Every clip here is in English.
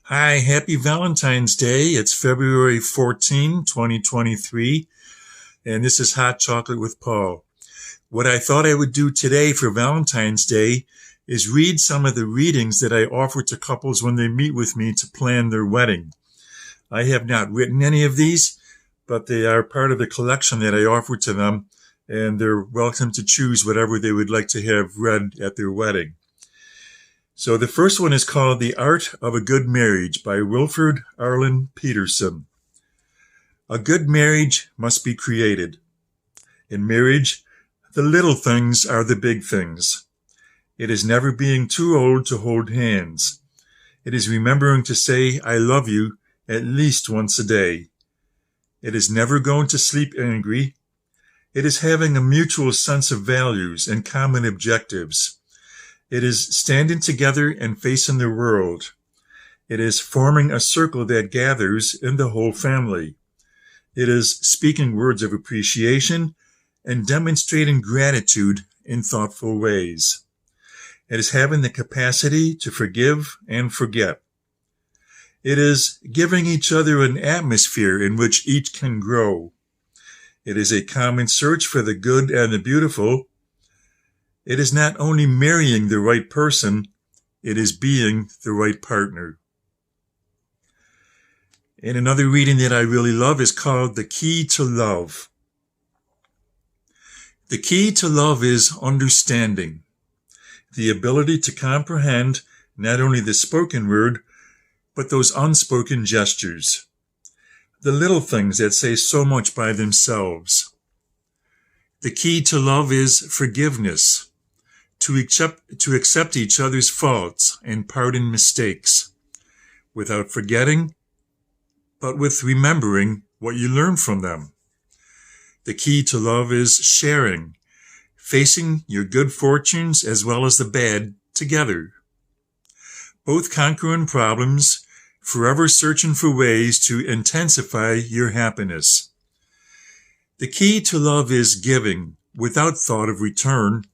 Hi, happy Valentine's Day. It's February 14, 2023, and this is Hot Chocolate with Paul. What I thought I would do today for Valentine's Day is read some of the readings that I offer to couples when they meet with me to plan their wedding. I have not written any of these, but they are part of the collection that I offer to them, and they're welcome to choose whatever they would like to have read at their wedding. So the first one is called The Art of a Good Marriage by Wilfred Arlen Peterson. A good marriage must be created. In marriage, the little things are the big things. It is never being too old to hold hands. It is remembering to say, I love you, at least once a day. It is never going to sleep angry. It is having a mutual sense of values and common objectives. It is standing together and facing the world. It is forming a circle that gathers in the whole family. It is speaking words of appreciation and demonstrating gratitude in thoughtful ways. It is having the capacity to forgive and forget. It is giving each other an atmosphere in which each can grow. It is a common search for the good and the beautiful. It is not only marrying the right person, it is being the right partner. And another reading that I really love is called The Key to Love. The key to love is understanding, the ability to comprehend not only the spoken word, but those unspoken gestures, the little things that say so much by themselves. The key to love is forgiveness, to accept each other's faults and pardon mistakes, without forgetting, but with remembering what you learned from them. The key to love is sharing, facing your good fortunes as well as the bad together. Both conquering problems, forever searching for ways to intensify your happiness. The key to love is giving without thought of return,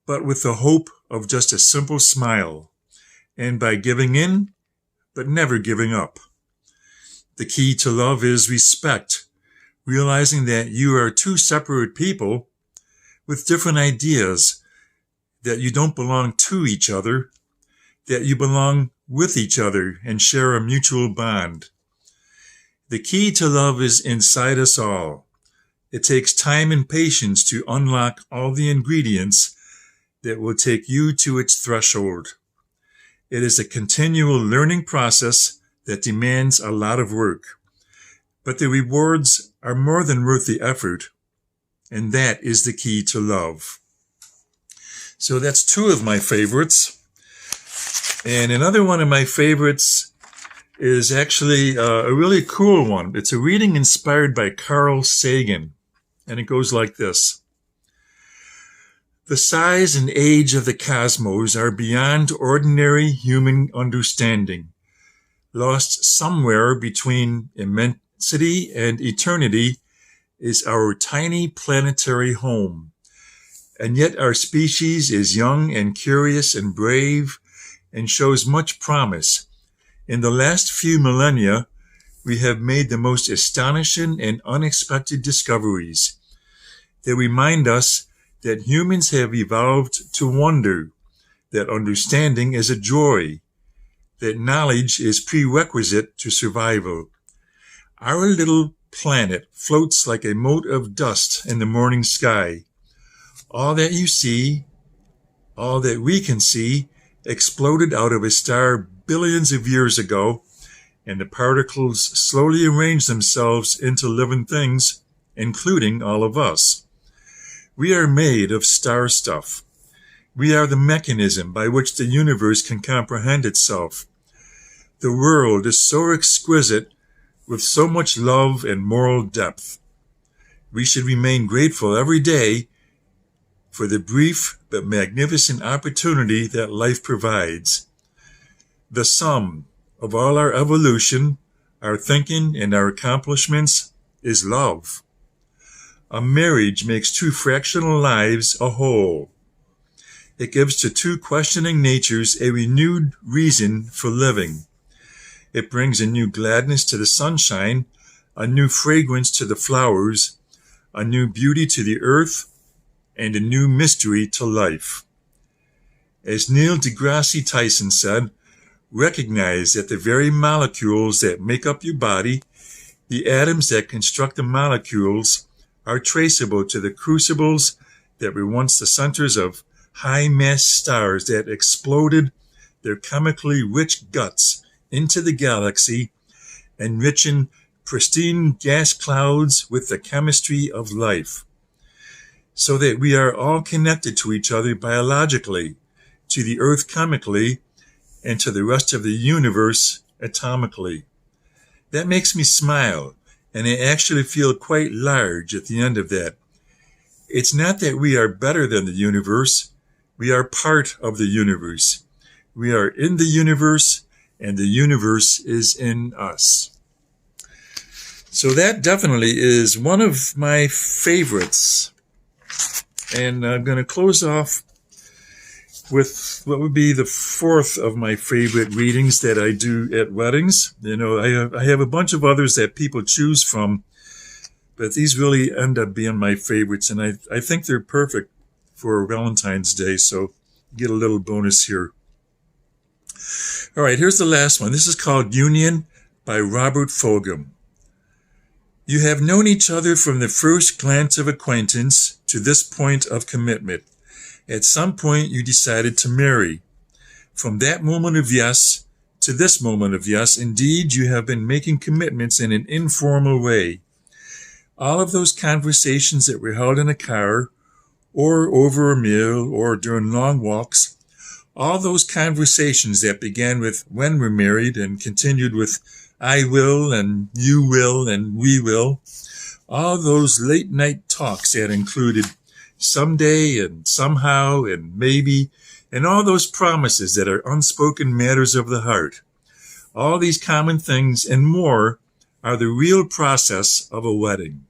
but with the hope of just a simple smile, and by giving in, but never giving up. The key to love is respect, realizing that you are two separate people with different ideas, that you don't belong to each other, that you belong with each other and share a mutual bond. The key to love is inside us all. It takes time and patience to unlock all the ingredients that will take you to its threshold. It is a continual learning process that demands a lot of work, but the rewards are more than worth the effort, and that is the key to love. So that's two of my favorites. And another one of my favorites is actually a really cool one. It's a reading inspired by Carl Sagan, and it goes like this. The size and age of the cosmos are beyond ordinary human understanding. Lost somewhere between immensity and eternity is our tiny planetary home. And yet our species is young and curious and brave and shows much promise. In the last few millennia, we have made the most astonishing and unexpected discoveries. They remind us that humans have evolved to wonder, that understanding is a joy, that knowledge is prerequisite to survival. Our little planet floats like a mote of dust in the morning sky. All that you see, all that we can see, exploded out of a star billions of years ago, and the particles slowly arrange themselves into living things, including all of us. We are made of star stuff. We are the mechanism by which the universe can comprehend itself. The world is so exquisite, with so much love and moral depth. We should remain grateful every day for the brief but magnificent opportunity that life provides. The sum of all our evolution, our thinking, and our accomplishments is love. A marriage makes two fractional lives a whole. It gives to two questioning natures a renewed reason for living. It brings a new gladness to the sunshine, a new fragrance to the flowers, a new beauty to the earth, and a new mystery to life. As Neil deGrasse Tyson said, recognize that the very molecules that make up your body, the atoms that construct the molecules, are traceable to the crucibles that were once the centers of high-mass stars that exploded their chemically rich guts into the galaxy, enriching pristine gas clouds with the chemistry of life, so that we are all connected to each other biologically, to the earth chemically, and to the rest of the universe atomically. That makes me smile, and I actually feel quite large at the end of that. It's not that we are better than the universe. We are part of the universe. We are in the universe, and the universe is in us. So that definitely is one of my favorites. And I'm going to close off with what would be the fourth of my favorite readings that I do at weddings. I have a bunch of others that people choose from, but these really end up being my favorites, and I think they're perfect for Valentine's Day, so get a little bonus here. All right, here's the last one. This is called Union by Robert Fulghum. You have known each other from the first glance of acquaintance to this point of commitment. At some point, you decided to marry. From that moment of yes to this moment of yes, indeed, you have been making commitments in an informal way. All of those conversations that were held in a car, or over a meal, or during long walks, all those conversations that began with when we're married and continued with I will and you will and we will, all those late night talks that included someday and somehow and maybe, and all those promises that are unspoken matters of the heart. All these common things and more are the real process of a wedding.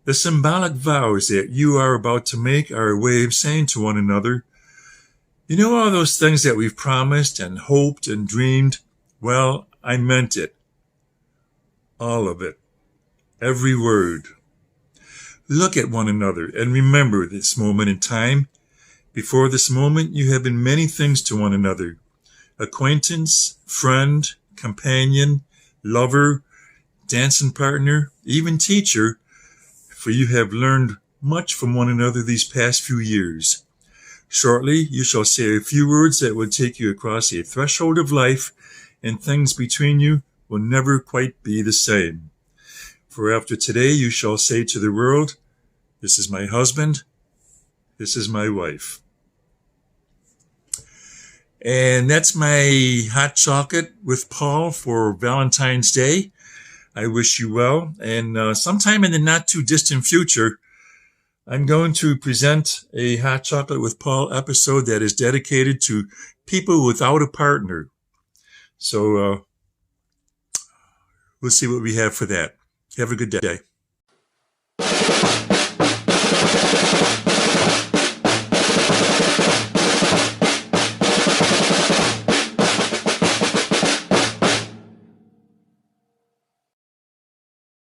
The symbolic vows that you are about to make are a way of saying to one another, you know all those things that we've promised and hoped and dreamed? Well, I meant it. All of it. Every word. Look at one another and remember this moment in time. Before this moment, you have been many things to one another. Acquaintance, friend, companion, lover, dancing partner, even teacher, for you have learned much from one another these past few years. Shortly, you shall say a few words that will take you across a threshold of life, and things between you will never quite be the same. For after today, you shall say to the world, this is my husband, this is my wife. And that's my hot chocolate with Paul for Valentine's Day. I wish you well. And sometime in the not too distant future, I'm going to present a Hot Chocolate with Paul episode that is dedicated to people without a partner. So we'll see what we have for that. Have a good day.